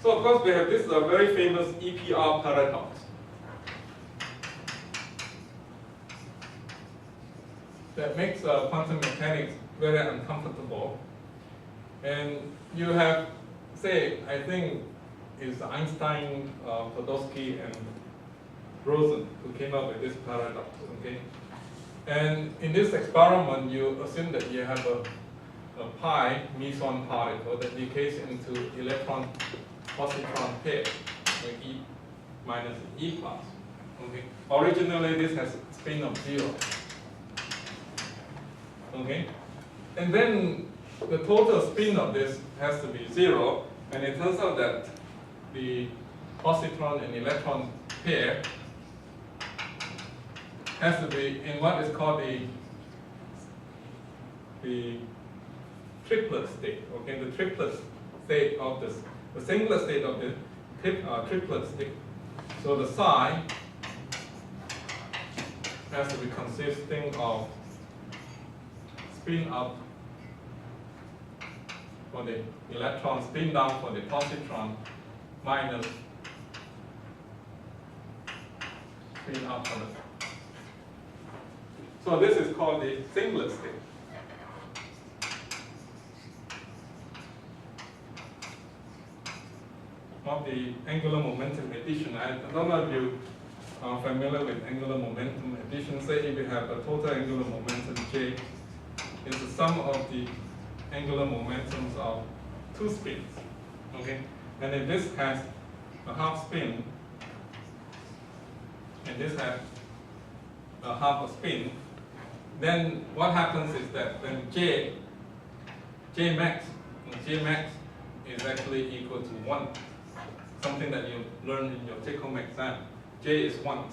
So of course we have this very famous Epr paradox. That makes quantum mechanics very uncomfortable. And you have, say, I think it's Einstein, Podolsky, and Rosen who came up with this paradox, okay? And in this experiment, you assume that you have a pi meson particle that decays into electron-positron pair, like E minus E plus, okay? Originally, this has a spin of 0, okay? And then the total spin of this has to be 0, and it turns out that the positron and electron pair has to be in what is called the triplet state. Okay, the triplet state of this, the singular state of the triplet state. So the psi has to be consisting of spin up for the electron, spin down for the positron, minus spin up for the. So this is called the singlet state. Of the angular momentum addition. I don't know if you are familiar with angular momentum addition. Say if you have a total angular momentum J, it's the sum of the angular momentums of two spins. Okay? And if this has a half spin, and this has a half a spin, then what happens is that when J max is actually equal to 1, something that you learned in your take-home exam. J is 1,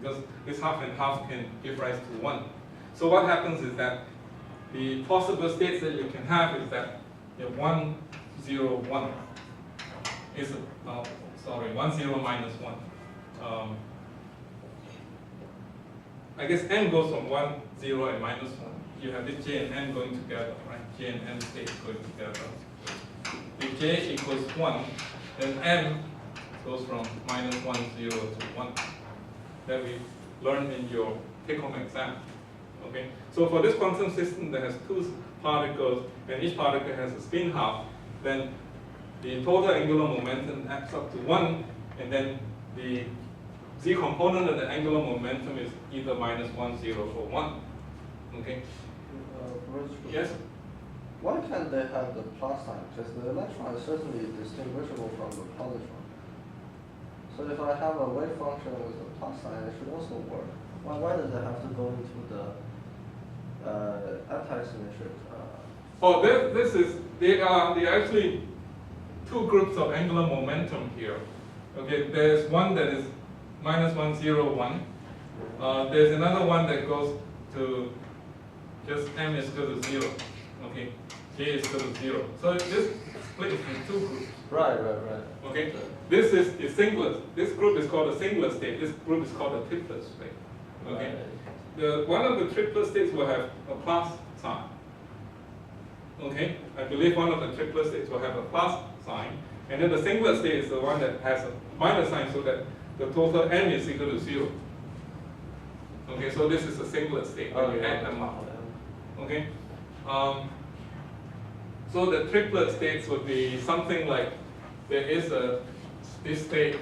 because this half and half can give rise to 1. So what happens is that the possible states that you can have is that you have 1, 0, 1 is, 1, 0, minus 1. I guess n goes from 1, 0, and minus 1. You have this j and n going together, right? J and n states going together. If j equals 1, then n goes from minus 1, 0 to 1. That we learned in your take-home exam. Okay? So for this quantum system that has two particles, and each particle has a spin half, then the total angular momentum adds up to 1, and then the z component of the angular momentum is either minus 1, 0, or 1. Okay? Yes? Why can't they have the plus sign? Because the electron is certainly distinguishable from the positron. So if I have a wave function with a plus sign, it should also work. Why does it have to go into the anti-symmetric? Oh, they are actually two groups of angular momentum here. Okay, there's one that is minus 1, 0, 1. There's another one that goes to just m is equal to 0. Okay, j is equal to 0. So this split into two groups. Right. Okay, this is the singlet. This group is called a singlet state. This group is called a triplet state. Okay, one of the triplet states will have a plus sign. Okay, I believe one of the triplet states will have a plus sign, and then the singlet state is the one that has a minus sign, so that the total n is equal to 0. Okay, so this is a singlet state when you add them up. Okay, so the triplet states would be something like there is this state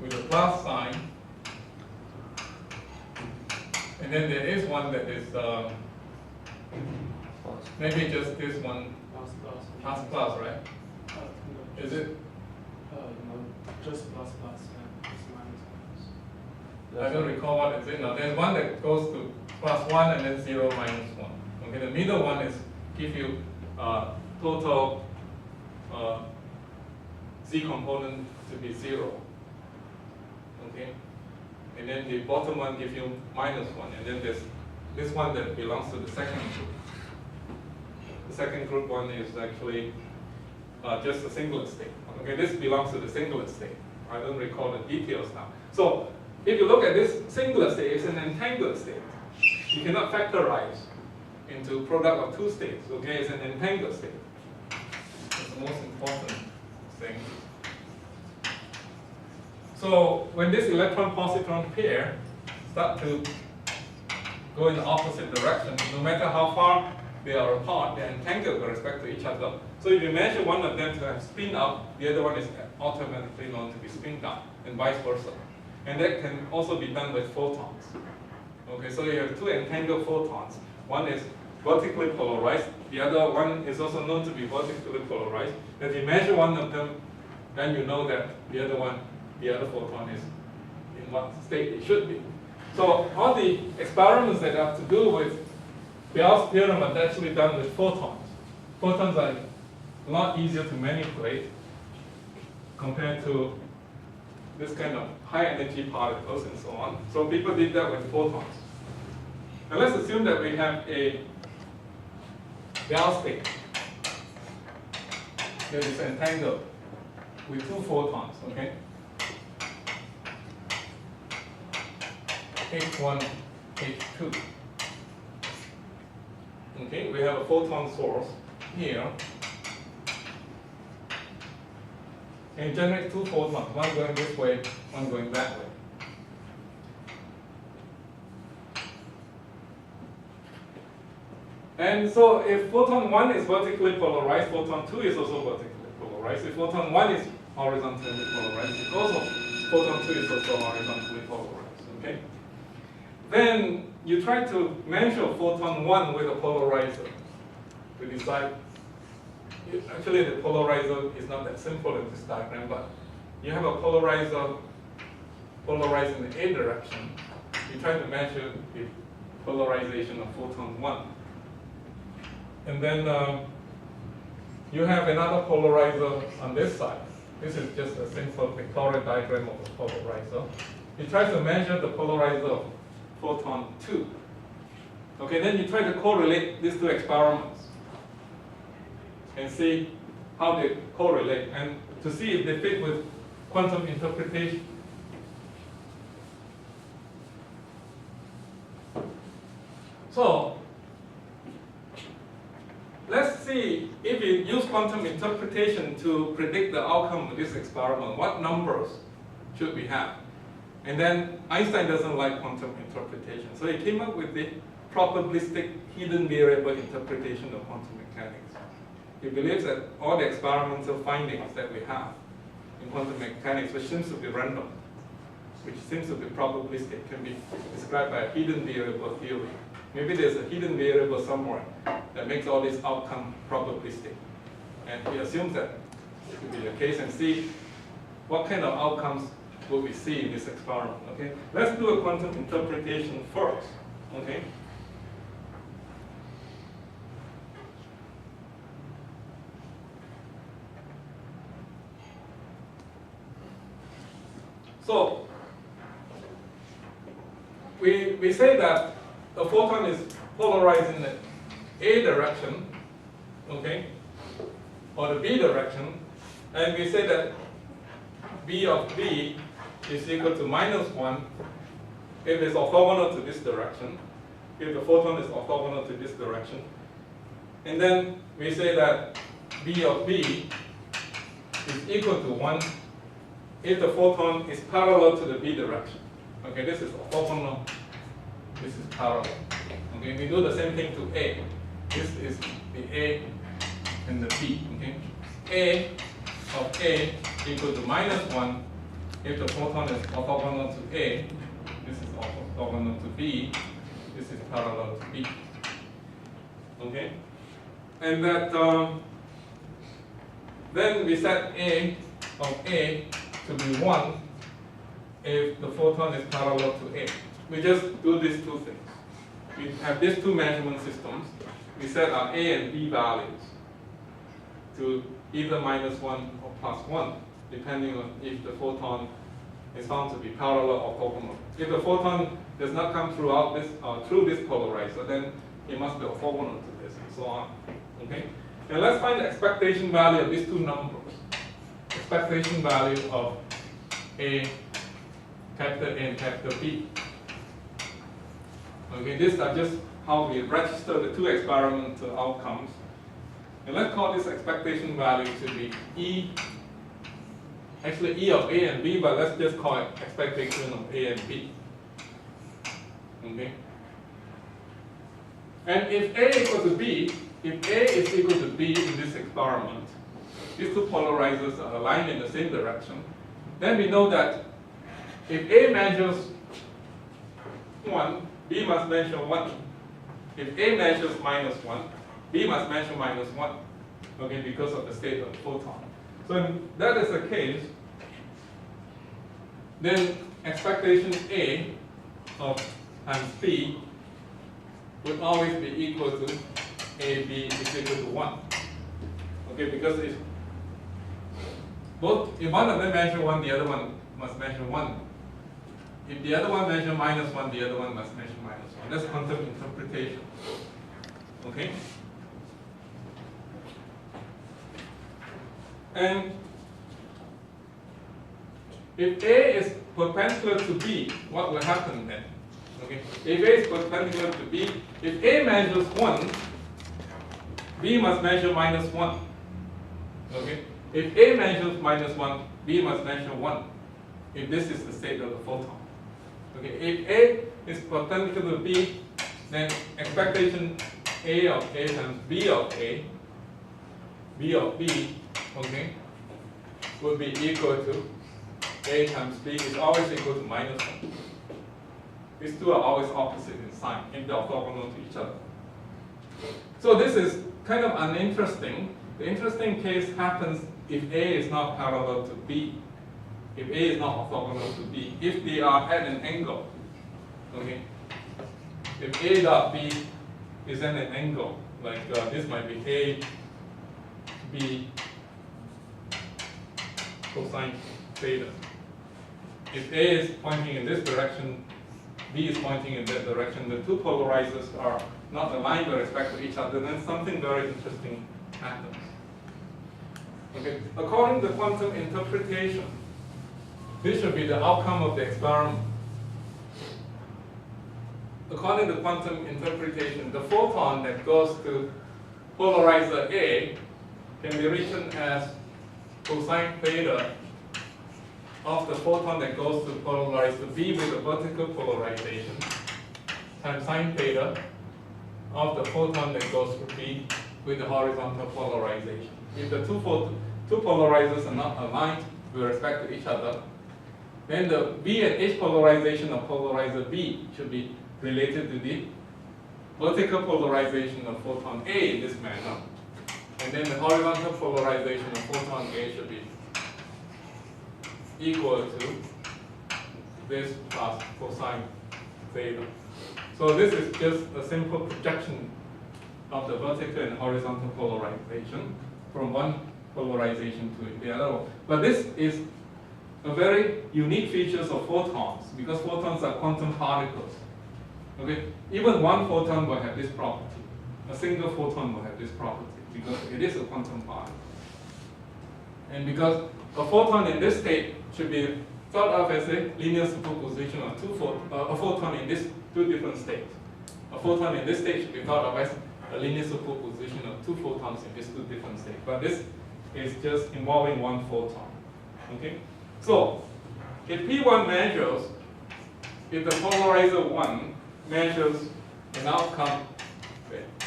with a plus sign, and then there is one that is maybe just this one plus, right? Is it? No, just plus and plus minus. I don't recall what is it now. There's one that goes to plus 1 and then 0 minus 1. Okay, the middle one is give you total z component to be 0. Okay, and then the bottom one gives you minus 1, and then there's this one that belongs to the second group. The second group one is actually just a singlet state. Okay, this belongs to the singlet state. I don't recall the details now. So if you look at this singlet state, it's an entangled state. You cannot factorize into product of two states. Okay, it's an entangled state. It's the most important thing. So when this electron-positron pair start to go in the opposite direction, no matter how far they are apart, they're entangled with respect to each other. So if you measure one of them to have spin up, the other one is automatically known to be spin down, and vice versa. And that can also be done with photons. Okay, so you have two entangled photons. One is vertically polarized, the other one is also known to be vertically polarized. If you measure one of them, then you know that the other photon is in what state it should be. So all the experiments that have to do with Bell's theorem are actually done with photons. Photons are a lot easier to manipulate compared to this kind of high energy particles and so on. So people did that with photons. Now let's assume that we have a Bell state that is entangled with two photons, okay? H1, H2. Okay, we have a photon source here. And it generates two photons, one going this way, one going that way. And so if photon 1 is vertically polarized, photon 2 is also vertically polarized. If photon 1 is horizontally polarized, it also photon 2 is also horizontally polarized. Okay? Then you try to measure photon 1 with a polarizer to decide. Actually, the polarizer is not that simple in this diagram, but you have a polarizer polarized in the A direction. You try to measure the polarization of photon 1. And then you have another polarizer on this side. This is just a simple pictorial diagram of a polarizer. You try to measure the polarizer of photon 2. Okay, then you try to correlate these two experiments and see how they correlate and to see if they fit with quantum interpretation. So let's see if you use quantum interpretation to predict the outcome of this experiment, what numbers should we have? And then Einstein doesn't like quantum interpretation, so he came up with the probabilistic hidden variable interpretation of quantum mechanics. He believes that all the experimental findings that we have in quantum mechanics, which seems to be random, which seems to be probabilistic, can be described by a hidden variable theory. Maybe there's a hidden variable somewhere that makes all this outcome probabilistic. And he assumes that it could be the case and see what kind of outcomes will we see in this experiment. Okay? Let's do a quantum interpretation first. Okay? So we say that a photon is polarized in the A direction, okay, or the B direction, and we say that B of B is equal to -1 if it's orthogonal to this direction, if the photon is orthogonal to this direction. And then we say that B of B is equal to 1 if the photon is parallel to the B direction. Okay, this is orthogonal, this is parallel. Okay, we do the same thing to A. This is the A and the B. Okay, A of A equal to -1 if the photon is orthogonal to A. This is orthogonal to B. This is parallel to B. Okay, and that then we set A of A to be 1 if the photon is parallel to A. We just do these two things. We have these two measurement systems. We set our A and B values to either -1 or +1, depending on if the photon is found to be parallel or orthogonal. If the photon does not come throughout this through this polarizer, then it must be orthogonal to this, and so on. Okay. And let's find the expectation value of these two numbers. Expectation value of A, capital A and capital B. Okay, these are just how we register the two experimental outcomes. And let's call this expectation value to be E actually E of A and B, but let's just call it expectation of A and B. Okay. And if A equals to B, if A is equal to B in this experiment, these two polarizers are aligned in the same direction, then we know that if A measures 1, B must measure 1. If A measures -1, B must measure -1. Okay, because of the state of the photon. So if that is the case, then expectation A of times B would always be equal to AB is equal to 1. Okay, because if one of them measure 1, the other one must measure 1. If the other one measure -1, the other one must measure -1. That's quantum interpretation. Okay? And if A is perpendicular to B, what will happen then? Okay? If A is perpendicular to B, if A measures 1, B must measure -1. Okay? If A measures -1, B must measure 1. If this is the state of the photon. Okay? If A is perpendicular to B, then expectation A of A times B of A, B of B, okay, would be equal to A times B is always equal to -1. These two are always opposite in sign, if they are orthogonal to each other. So this is kind of uninteresting. The interesting case happens if A is not parallel to B, if A is not orthogonal to B, if they are at an angle. Okay, if A dot B is at an angle, like this might be A, B, cosine theta. If A is pointing in this direction, B is pointing in that direction, the two polarizers are not aligned with respect to each other, then something very interesting happens. Okay, according to quantum interpretation, this should be the outcome of the experiment. According to quantum interpretation, the photon that goes to polarizer A can be written as cosine theta of the photon that goes to polarizer B with a vertical polarization times sine theta of the photon that goes to B with the horizontal polarization. If the two polarizers are not aligned with respect to each other, then the B and H polarization of polarizer B should be related to the vertical polarization of photon A in this manner. And then the horizontal polarization of photon A should be equal to this plus cosine theta. So this is just a simple projection of the vertical and horizontal polarization from one polarization to the other one. But this is a very unique feature of photons, because photons are quantum particles. Okay, even one photon will have this property. A single photon will have this property because it is a quantum particle. And because a photon in this state should be thought of as a linear superposition of a photon in these two different states. A photon in this state should be thought of as a linear superposition of two photons in these two different states. But this is just involving one photon. Okay? So, if P1 measures, if the polarizer 1 measures an outcome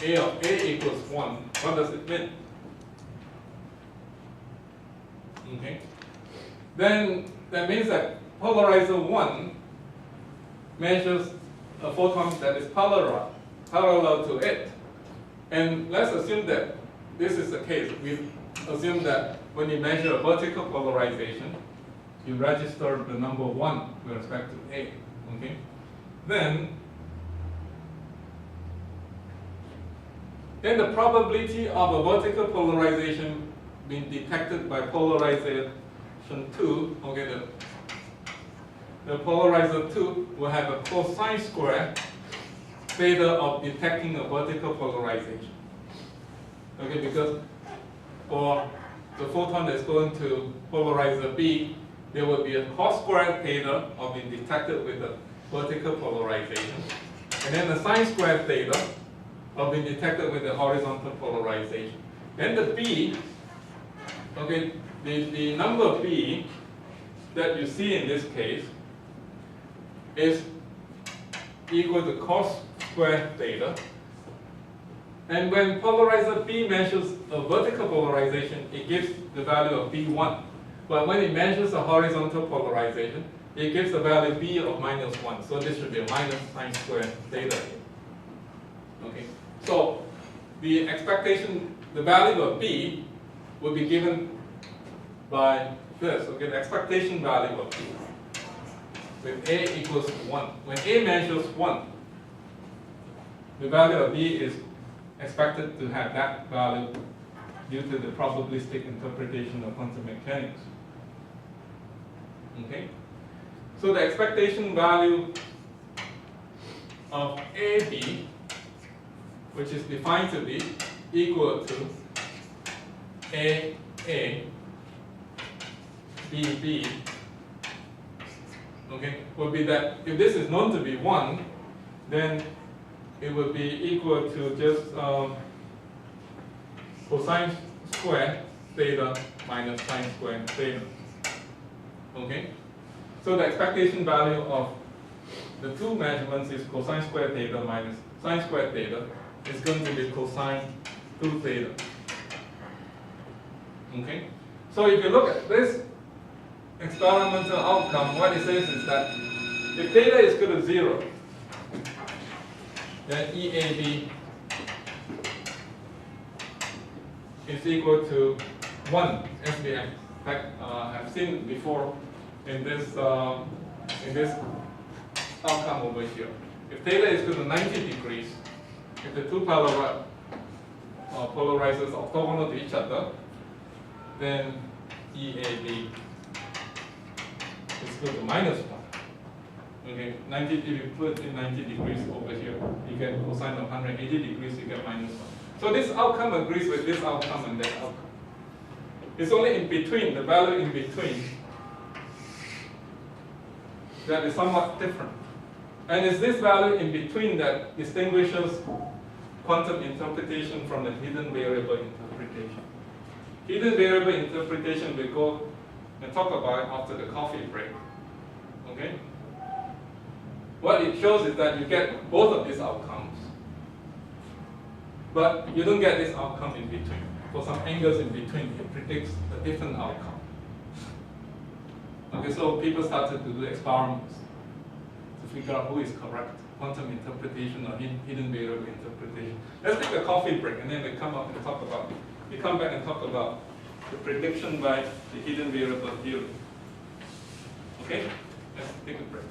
A of A equals 1, what does it mean? Okay. Then that means that polarizer 1 measures a photon that is parallel to it. And let's assume that this is the case. We assume that when you measure a vertical polarization, you register the number 1 with respect to A. Okay? Then the probability of a vertical polarization being detected by polarization 2, okay, the polarizer 2 will have a cosine square theta of detecting a vertical polarization. Okay, because for the photon that's going to polarizer B, there will be a cos square theta of being detected with a vertical polarization. And then the sine square theta of being detected with the horizontal polarization. Then the B, okay, the number B that you see in this case is equal to cos squared theta. And when polarizer B measures a vertical polarization, it gives the value of B1. But when it measures a horizontal polarization, it gives the value B of -1. So this should be a minus sine squared theta here. Okay. So the expectation, the value of B will be given by this. Okay, the expectation value of B with A equals 1. When A measures 1, the value of B is expected to have that value due to the probabilistic interpretation of quantum mechanics. Okay? So the expectation value of AB, which is defined to be equal to AA BB, okay, would be that if this is known to be 1, then it would be equal to just cosine squared theta minus sine squared theta. Okay? So the expectation value of the two measurements is cosine squared theta minus sine squared theta is going to be cosine 2 theta. Okay? So if you look at this experimental outcome, what it says is that if theta is equal to 0, then EAB is equal to 1, as we have seen before in this outcome over here. If theta is equal to 90 degrees, if the two polarizers are orthogonal to each other, then EAB is equal to -1. Okay, 90, if you put in 90 degrees over here, you get cosine of 180 degrees, you get -1. So this outcome agrees with this outcome and that outcome. It's only in between, the value in between, that is somewhat different. And it's this value in between that distinguishes quantum interpretation from the hidden variable interpretation. Hidden variable interpretation we go and talk about after the coffee break. Okay? What it shows is that you get both of these outcomes, but you don't get this outcome in between. For some angles in between, it predicts a different outcome. Okay, so people started to do experiments to figure out who is correct, quantum interpretation or hidden variable interpretation. Let's take a coffee break and then we come up and talk about it. We come back and talk about the prediction by the hidden variable theory. Okay? Let's take a break.